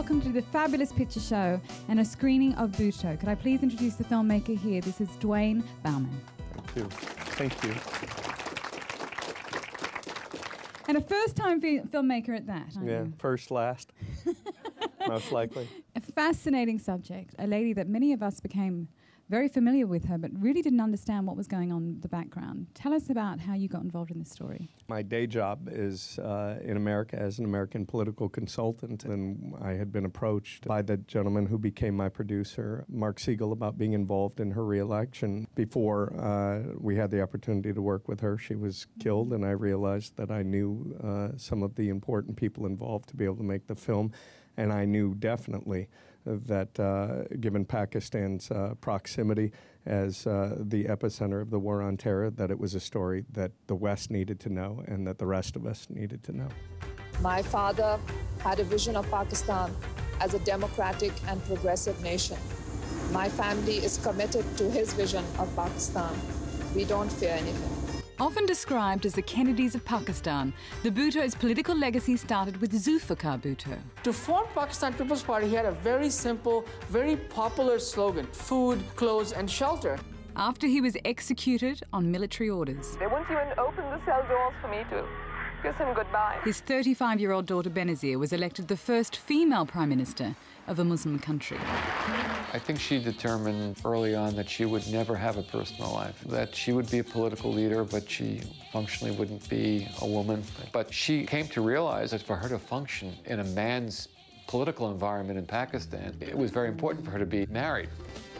welcome to the Fabulous Picture Show and a screening of Bhutto. Could I please introduce the filmmaker here? This is Duane Baughman. Thank you. Thank you. And a first-time filmmaker at that. Yeah, first, last, most likely. A fascinating subject, a lady that many of us became very familiar with her, but really didn't understand what was going on in the background. Tell us about how you got involved in this story. My day job is in America as an American political consultant, and I had been approached by the gentleman who became my producer, Mark Siegel, about being involved in her re-election. Before we had the opportunity to work with her, she was killed, and I realized that I knew some of the important people involved to be able to make the film, and I knew definitely that given Pakistan's proximity as the epicenter of the war on terror, that it was a story that the West needed to know and that the rest of us needed to know. My father had a vision of Pakistan as a democratic and progressive nation. My family is committed to his vision of Pakistan. We don't fear anything. Often described as the Kennedys of Pakistan, the Bhutto's political legacy started with Zulfikar Bhutto. To form Pakistan People's Party, he had a very simple, very popular slogan: food, clothes, and shelter. After he was executed on military orders, they wouldn't even open the cell doors for me to kiss him goodbye. His 35-year-old daughter Benazir was elected the first female prime minister of a Muslim country. I think she determined early on that she would never have a personal life, that she would be a political leader, but she functionally wouldn't be a woman. But she came to realize that for her to function in a man's political environment in Pakistan, it was very important for her to be married.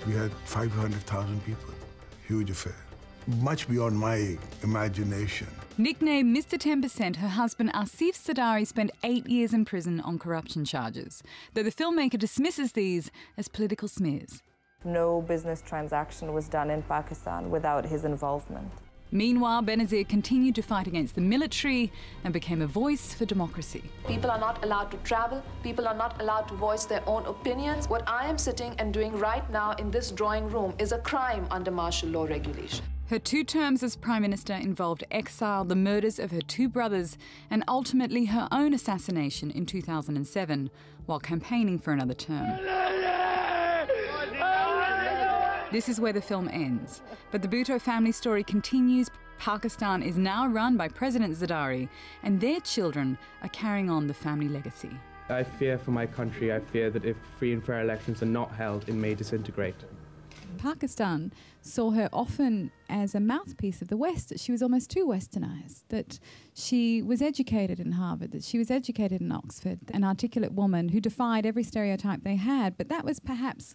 We had 500,000 people, huge affair, much beyond my imagination. Nicknamed Mr. 10%, her husband Asif Sadari spent 8 years in prison on corruption charges, though the filmmaker dismisses these as political smears. No business transaction was done in Pakistan without his involvement. Meanwhile, Benazir continued to fight against the military and became a voice for democracy. People are not allowed to travel. People are not allowed to voice their own opinions. What I am sitting and doing right now in this drawing room is a crime under martial law regulation. Her 2 terms as Prime Minister involved exile, the murders of her 2 brothers, and ultimately her own assassination in 2007, while campaigning for another term. This is where the film ends, but the Bhutto family story continues. Pakistan is now run by President Zardari, and their children are carrying on the family legacy. I fear for my country. I fear that if free and fair elections are not held, it may disintegrate. Pakistan saw her often as a mouthpiece of the West, that she was almost too westernized, that she was educated in Harvard, that she was educated in Oxford, an articulate woman who defied every stereotype they had, but that was perhaps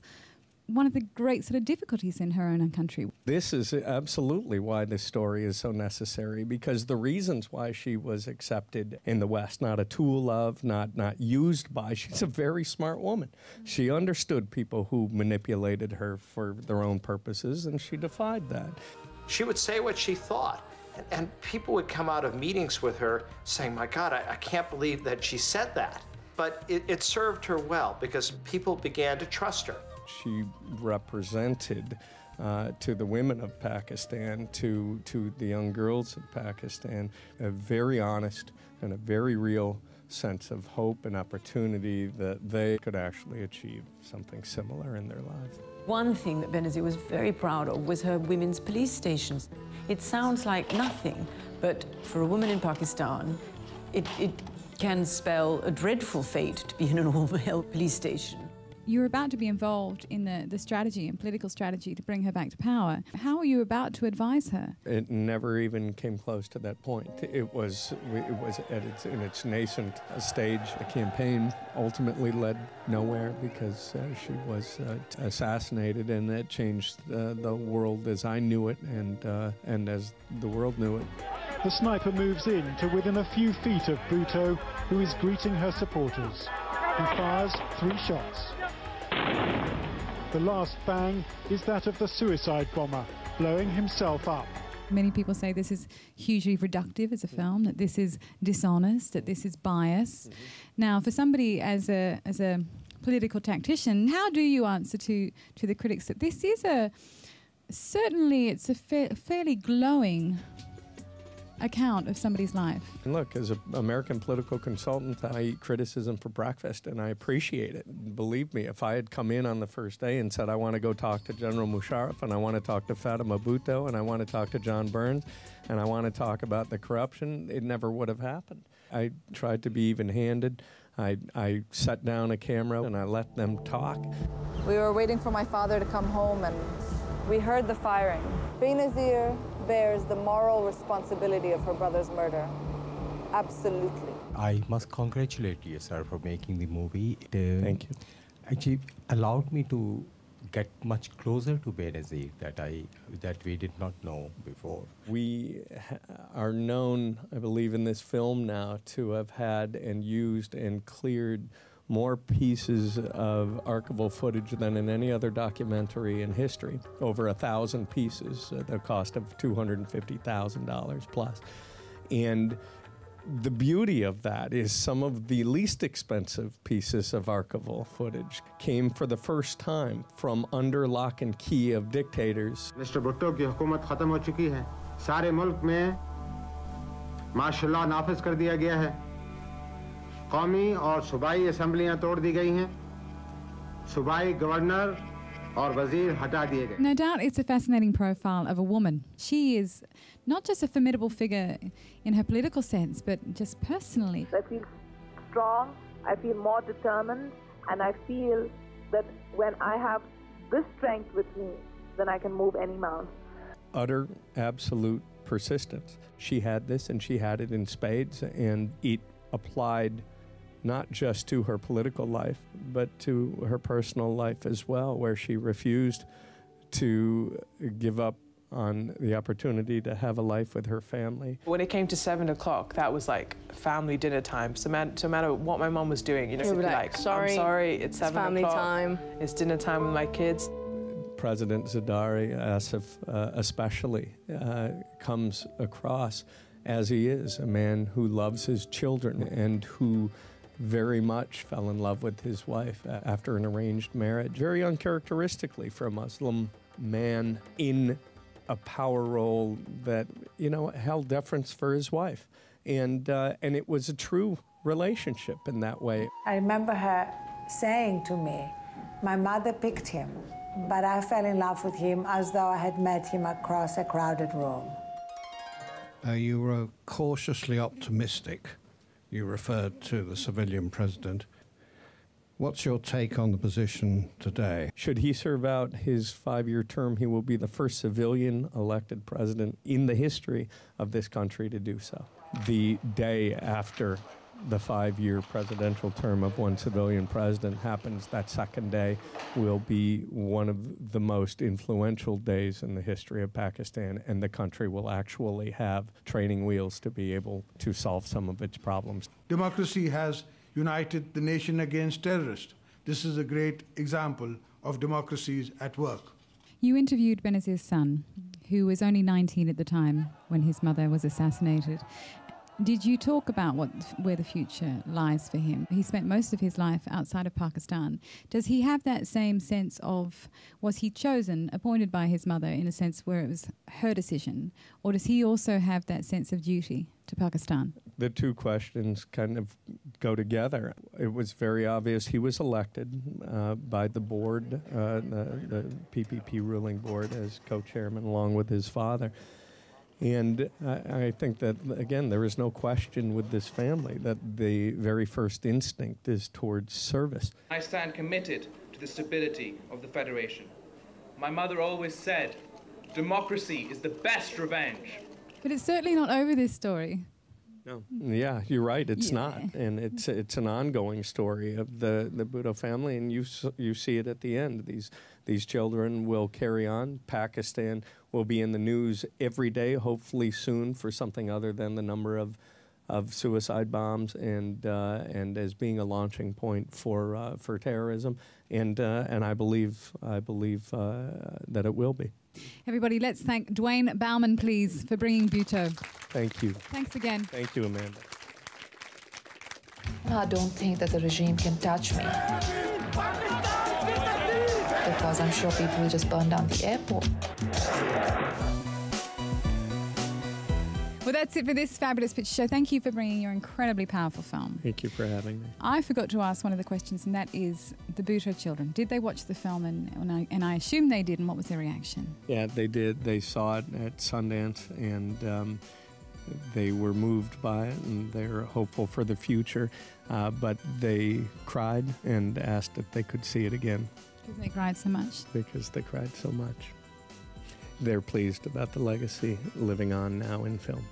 one of the great sort of difficulties in her own country. This is absolutely why this story is so necessary, because the reasons why she was accepted in the West, not a tool of, not used by, she's a very smart woman. She understood people who manipulated her for their own purposes, and she defied that. She would say what she thought, and people would come out of meetings with her saying, my God, I can't believe that she said that. But it served her well, because people began to trust her. She represented to the women of Pakistan, to the young girls of Pakistan, a very honest and a very real sense of hope and opportunity that they could actually achieve something similar in their lives. One thing that Benazir was very proud of was her women's police stations. It sounds like nothing, but for a woman in Pakistan, it can spell a dreadful fate to be in an all-male police station. You're about to be involved in the strategy and political strategy to bring her back to power. How are you about to advise her? It never even came close to that point. It was in its nascent stage. The campaign ultimately led nowhere because she was assassinated, and that changed the world as I knew it and as the world knew it. The sniper moves in to within a few feet of Bhutto, who is greeting her supporters. He fires 3 shots. The last bang is that of the suicide bomber, blowing himself up. Many people say this is hugely reductive as a film, that this is dishonest, that this is bias. Now, for somebody as a political tactician, how do you answer to the critics that this is certainly it's a fairly glowing account of somebody's life. And look, as an American political consultant, I eat criticism for breakfast, and I appreciate it. Believe me, if I had come in on the first day and said, I want to go talk to General Musharraf, and I want to talk to Fatima Bhutto, and I want to talk to John Burns, and I want to talk about the corruption, it never would have happened. I tried to be even-handed. I set down a camera and I let them talk. We were waiting for my father to come home, and we heard the firing. Benazir bears the moral responsibility of her brother's murder. Absolutely. I must congratulate you, sir, for making the movie. Thank you. Actually allowed me to get much closer to Benazir that we did not know before. We are known, I believe, in this film now to have had and used and cleared more pieces of archival footage than in any other documentary in history. Over 1,000 pieces at a cost of $250,000 plus. And the beauty of that is some of the least expensive pieces of archival footage came for the first time from under lock and key of dictators. Mr. Bhutto की हुकूमत खत्म हो चुकी है. सारे मुल्क में माशाल्लाह नाफिज कर दिया गया है. कौमी और सूबाई असेंबलियां तोड़ दी गई हैं. सूबाई गवर्नर और वजीर हटा दिए गए. No doubt it's a fascinating profile of a woman. She is not just a formidable figure in her political sense, but just personally. I feel strong, I feel more determined, and I feel that when I have this strength with me, then I can move any mountain. Utter, absolute persistence. She had this, and she had it in spades, and it applied not just to her political life, but to her personal life as well, where she refused to give up on the opportunity to have a life with her family. When it came to 7 o'clock, that was like family dinner time. So no matter what my mom was doing, you know, she'd be like, sorry, I'm sorry, it's 7 o'clock. family time. It's dinner time with my kids. President Zardari, Asif especially, comes across as he is, a man who loves his children and who very much fell in love with his wife after an arranged marriage, very uncharacteristically for a Muslim man in a power role that, you know, held deference for his wife. And it was a true relationship in that way. I remember her saying to me, my mother picked him, but I fell in love with him as though I had met him across a crowded room. You were cautiously optimistic. You referred to the civilian president. What's your take on the position today? Should he serve out his 5-year term, he will be the first civilian elected president in the history of this country to do so. The day after the 5-year presidential term of one civilian president happens, that second day will be one of the most influential days in the history of Pakistan, and the country will actually have training wheels to be able to solve some of its problems. Democracy has united the nation against terrorists. This is a great example of democracies at work. You interviewed Benazir's son, who was only 19 at the time when his mother was assassinated. Did you talk about where the future lies for him? He spent most of his life outside of Pakistan. Does he have that same sense of, was he chosen, appointed by his mother in a sense where it was her decision? Or does he also have that sense of duty to Pakistan? The two questions kind of go together. It was very obvious he was elected by the board, the PPP ruling board, as co-chairman along with his father. And I think that, again, there is no question with this family that the very first instinct is towards service. I stand committed to the stability of the Federation. My mother always said, democracy is the best revenge. But it's certainly not over, this story. No. Yeah, you're right. It's not, and it's an ongoing story of the Bhutto family, and you see it at the end. These children will carry on. Pakistan will be in the news every day, hopefully soon, for something other than the number of suicide bombs and as being a launching point for terrorism, and I believe that it will be. Everybody, let's thank Duane Baughman, please, for bringing Bhutto. Thank you. Thanks again. Thank you, Amanda. I don't think that the regime can touch me, because I'm sure people will just burn down the airport. Well, that's it for this fabulous picture show. Thank you for bringing your incredibly powerful film. Thank you for having me. I forgot to ask one of the questions, and that is the Bhutto children. Did they watch the film? And I assume they did, and what was their reaction? Yeah, they did. They saw it at Sundance, and they were moved by it, and they're hopeful for the future. But they cried and asked if they could see it again. Because they cried so much? Because they cried so much. They're pleased about the legacy living on now in film.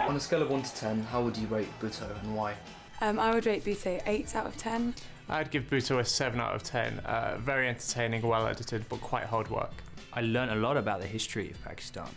On a scale of 1 to 10, how would you rate Bhutto and why? I would rate Bhutto 8 out of 10. I'd give Bhutto a 7 out of 10. Very entertaining, well edited, but quite hard work. I learned a lot about the history of Pakistan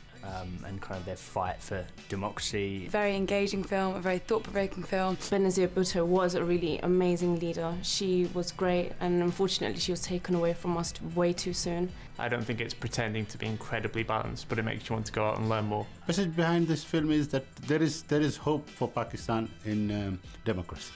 and kind of their fight for democracy. Very engaging film, a very thought-provoking film. Benazir Bhutto was a really amazing leader. She was great, and unfortunately she was taken away from us way too soon. I don't think it's pretending to be incredibly balanced, but it makes you want to go out and learn more. The message behind this film is that there is hope for Pakistan in democracy.